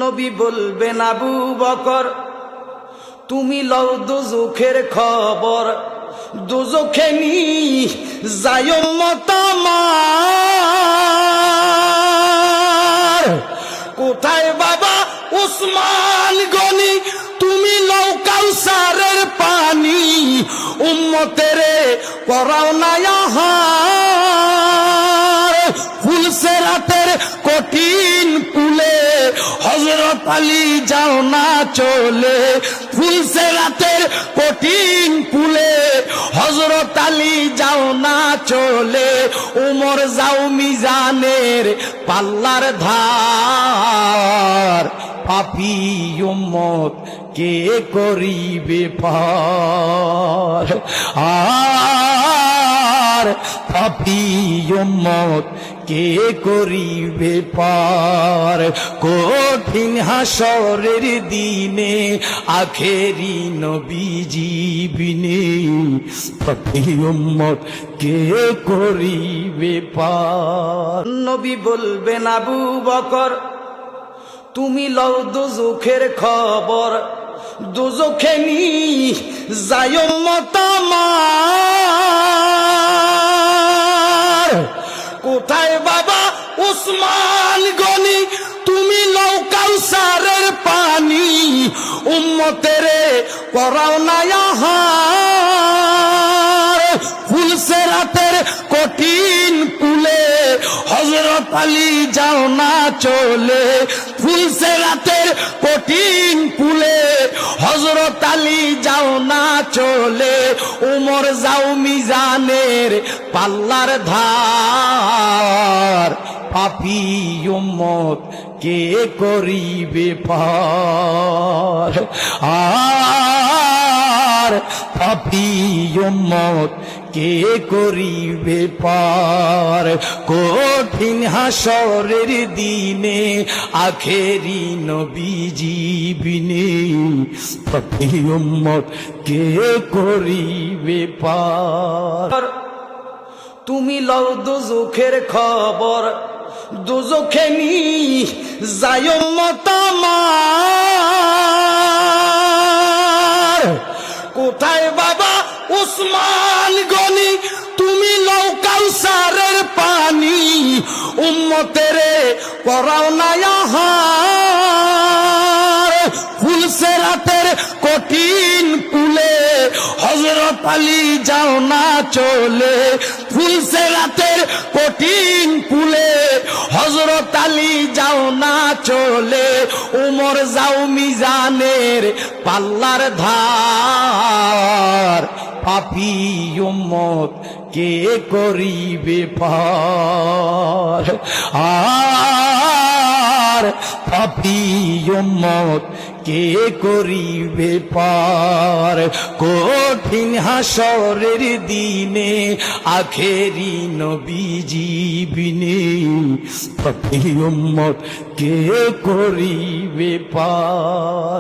নবী বলবেন আবু বকর তুমি লও দোজখের খবর, দোজখে নি যায় উম্মত আমার। কোথায় বাবা উসমান গনি তুমি লও কাউসারের পানি, উম্মতেরে করাও না আহার। ফুলসেরাতের কঠিন পুলে হযরত আলী যাও না চলে, ফুলসেরাতের কঠিন পুলে হযরত আলী যাও না চলে। উমর যাও মিজানের পাল্লার ধার, পাপী উম্মত কে করিবে পার। আর পাপী উম্মত কে করিবে পার। কঠিন হাসরের দিনে আখেরি নবীজি বিনে, পাপী উম্মত কে করিবে পার। নবী বলবেন আবু বকর তুমি লও দোজখের খবর, দোজখে নি যায় উম্মত আমার। কোথায় বাবা উসমান গনি তুমি লও কাউসারের পানি, উম্মতেরে করাও না আহার। ফুলসেরাতের কঠিন পুলে হযরত আলী যাও না চলে, ফুলসেরাতের কঠিন পুলে হযরত আলী যাও না চলে। উমর যাও মিজানের পাল্লার ধার, পাপী উম্মত কে করিবে পার। আর পাপী উম্মত কে করিবে পার। কঠিন হাসরের দিনে আখেরি নবীজি বিনে, পাপী উম্মত কে করিবে পার। তুমি লও দোজখের খবর, দোজখে নি যায় উম্মত আমার। কোথায় বাবা উসমান গনি তুমি লও কাউসারের পানি, উম্মতেরে করাও না আহার। ফুলসেরাতের কঠিন পুলে হযরত আলী যাও না চলে, ফুলসেরাতের কঠিন পুলে হযরত আলী যাও না চলে। উমর যাও মিজানের পাল্লার ধার, পাপী উম্মত কে করিবে পার। আর পাপী উম্মত কে করিবে পার। কঠিন হাসরের দিনে আখেরি নবীজি বিনে, পাপী উম্মত কে করিবে পার।